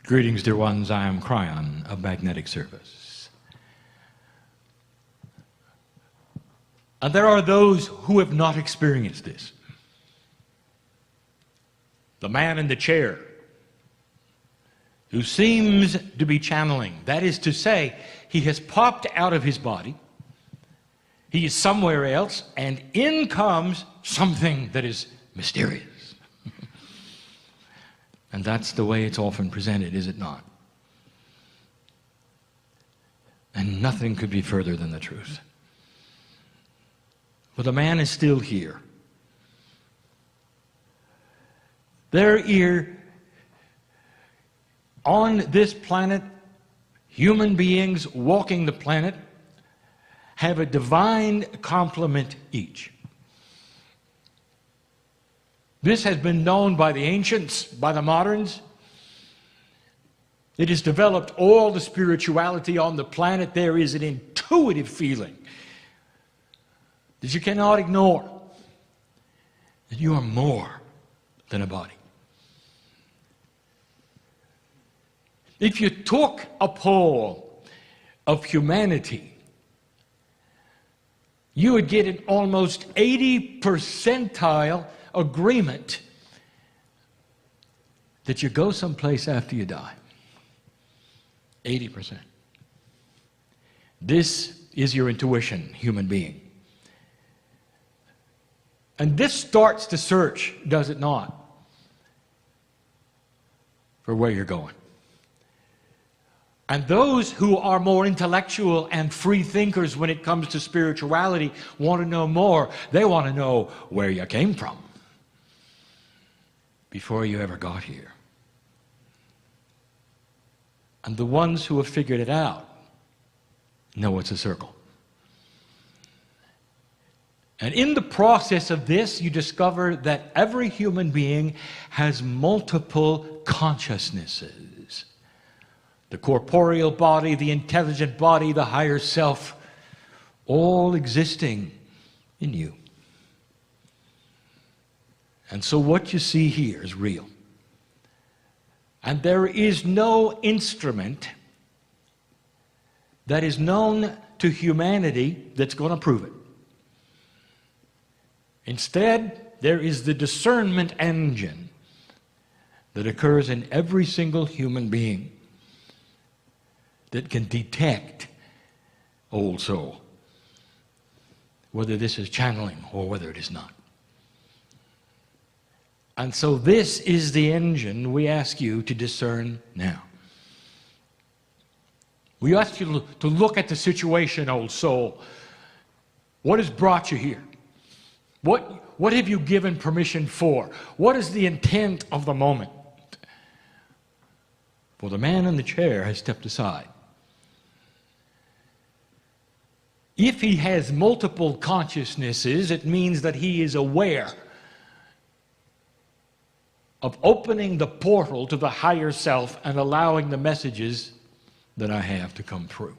Greetings, dear ones. I am Kryon of Magnetic Service. And there are those who have not experienced this. The man in the chair who seems to be channeling. That is to say, he has popped out of his body. He is somewhere else, and in comes something that is mysterious. And that's the way it's often presented, is it not? And nothing could be further than the truth. But the man is still here. They're here on this planet. Human beings walking the planet have a divine complement each. This has been known by the ancients, by the moderns. It has developed all the spirituality on the planet. There is an intuitive feeling that you cannot ignore, that you are more than a body. If you took a poll of humanity, you would get an almost 80 percentile agreement that you go someplace after you die. 80%. This is your intuition, human being. And this starts the search, does it not, for where you're going. And those who are more intellectual and free thinkers when it comes to spirituality want to know more. They want to know where you came from before you ever got here. And the ones who have figured it out know it's a circle. And in the process of this, you discover that every human being has multiple consciousnesses. The corporeal body, the intelligent body, the higher self, all existing in you. And so what you see here is real. And there is no instrument that is known to humanity that's going to prove it. Instead, there is the discernment engine that occurs in every single human being that can detect old soul, whether this is channeling or whether it is not. And so this is the engine we ask you to discern now. We ask you to look at the situation, old soul. What has brought you here? What have you given permission for? What is the intent of the moment? For the man in the chair has stepped aside. If he has multiple consciousnesses, it means that he is aware of opening the portal to the higher self and allowing the messages that I have to come through.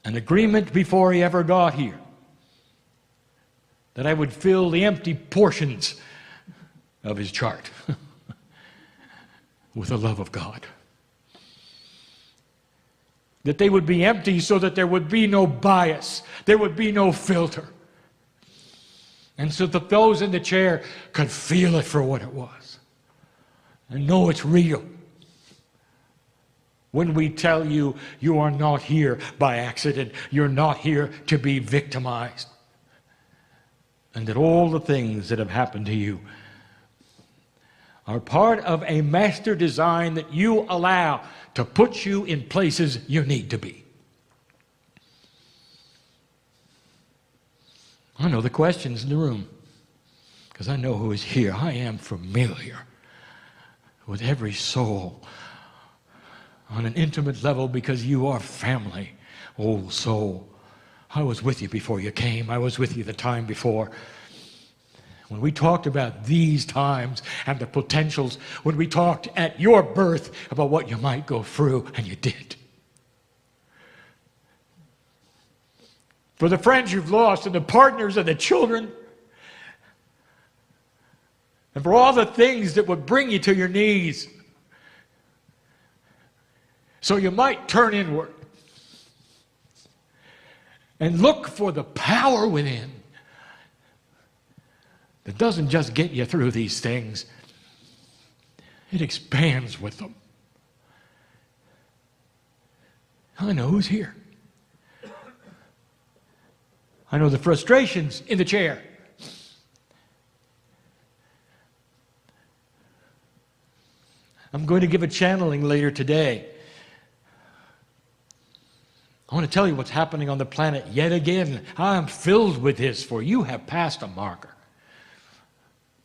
An agreement before he ever got here that I would fill the empty portions of his chart with the love of God. That they would be empty so that there would be no bias, there would be no filter. And so that those in the chair could feel it for what it was and know it's real. When we tell you, you are not here by accident, you're not here to be victimized. And that all the things that have happened to you are part of a master design that you allow to put you in places you need to be. I know the questions in the room because I know who is here. I am familiar with every soul on an intimate level because you are family, old soul. I was with you before you came. I was with you the time before. When we talked about these times and the potentials, when we talked at your birth about what you might go through, and you did. For the friends you've lost and the partners and the children, and for all the things that would bring you to your knees, So you might turn inward and look for the power within that doesn't just get you through these things, it expands with them. I know who's here. I know the frustrations in the chair. I'm going to give a channeling later today. I want to tell you what's happening on the planet yet again. I'm filled with this, for you have passed a marker.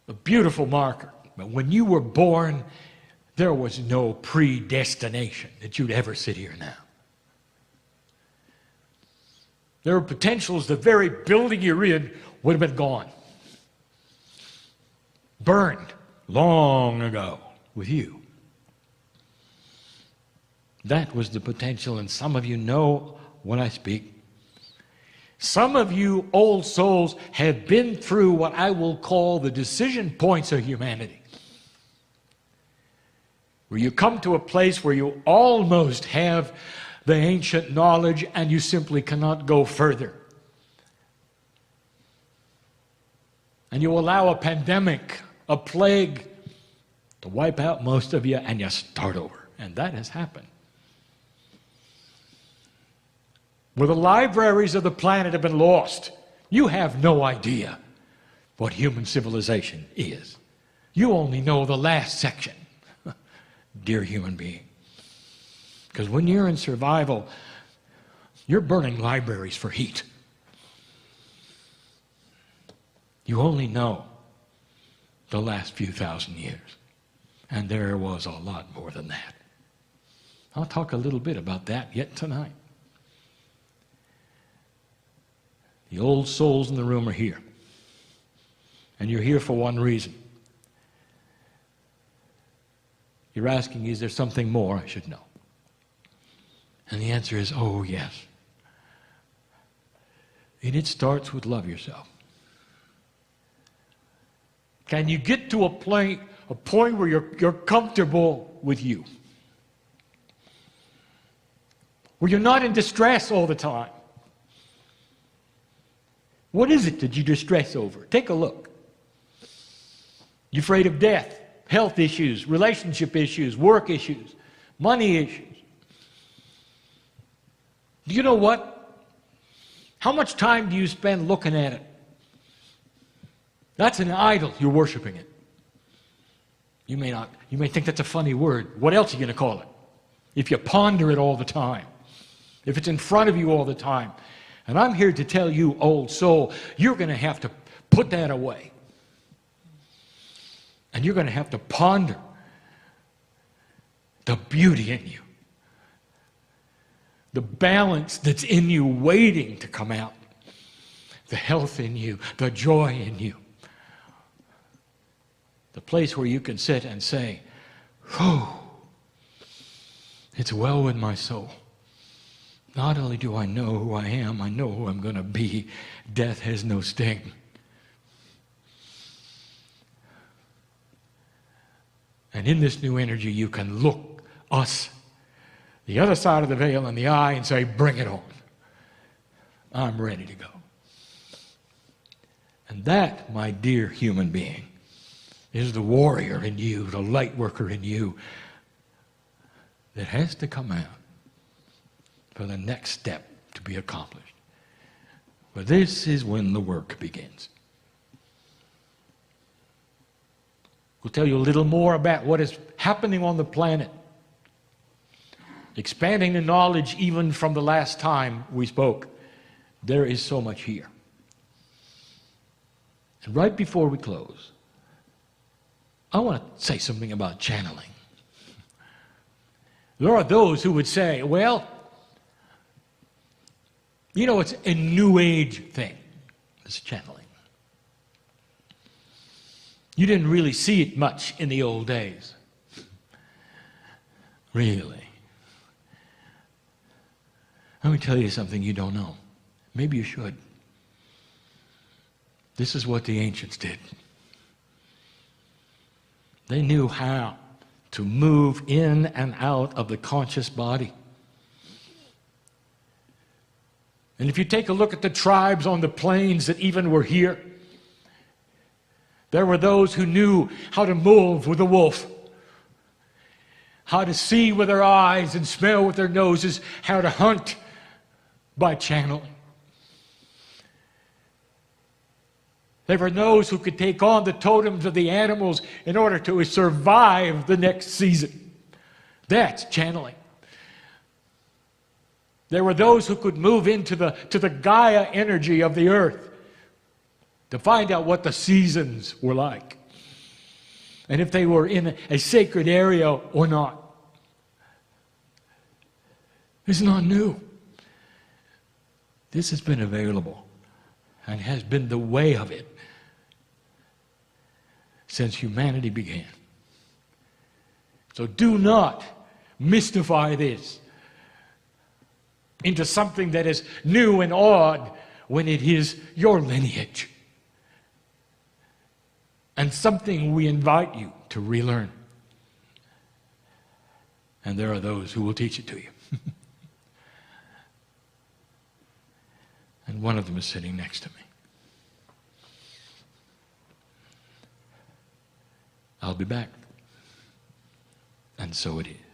A beautiful marker. But when you were born, there was no predestination that you'd ever sit here now. There were potentials the very building you're in would have been gone. Burned long ago with you. That was the potential, and some of you know when I speak. Some of you old souls have been through what I will call the decision points of humanity, where you come to a place where you almost have the ancient knowledge and you simply cannot go further. And you allow a pandemic, a plague, to wipe out most of you, and you start over. And that has happened. Where the libraries of the planet have been lost, you have no idea what human civilization is. You only know the last section, dear human being. Because when you're in survival, you're burning libraries for heat. You only know the last few thousand years. And there was a lot more than that. I'll talk a little bit about that yet tonight. The old souls in the room are here. And you're here for one reason. You're asking, is there something more I should know? And the answer is, oh yes. And it starts with love yourself. Can you get to a point where you're comfortable with you? Where you're not in distress all the time? What is it that you distress over? Take a look. You're afraid of death, health issues, relationship issues, work issues, money issues. Do you know what? How much time do you spend looking at it? That's an idol. You're worshiping it. You may think that's a funny word. What else are you going to call it? If you ponder it all the time. If it's in front of you all the time. And I'm here to tell you, old soul, you're going to have to put that away. And you're going to have to ponder the beauty in you. The balance that's in you waiting to come out. The health in you, the joy in you. The place where you can sit and say, whew, it's well with my soul. Not only do I know who I am, I know who I'm going to be. Death has no sting. And in this new energy, you can look us, the other side of the veil, in the eye and say, bring it on. I'm ready to go. And that, my dear human being, is the warrior in you, the light worker in you, that has to come out for the next step to be accomplished. But this is when the work begins. We'll tell you a little more about what is happening on the planet. Expanding the knowledge even from the last time we spoke. There is so much here. And right before we close, I want to say something about channeling. There are those who would say, well, you know, it's a new age thing, this channeling. You didn't really see it much in the old days. Really. Let me tell you something you don't know. Maybe you should. This is what the ancients did. They knew how to move in and out of the conscious body. And if you take a look at the tribes on the plains that even were here, there were those who knew how to move with a wolf, how to see with their eyes and smell with their noses, how to hunt by channeling. There were those who could take on the totems of the animals in order to survive the next season. That's channeling. There were those who could move into the Gaia energy of the earth to find out what the seasons were like, and if they were in a sacred area or not. It's not new. This has been available and has been the way of it since humanity began. So do not mystify this into something that is new and odd when it is your lineage, and something we invite you to relearn. And there are those who will teach it to you. And one of them is sitting next to me. I'll be back. And so it is.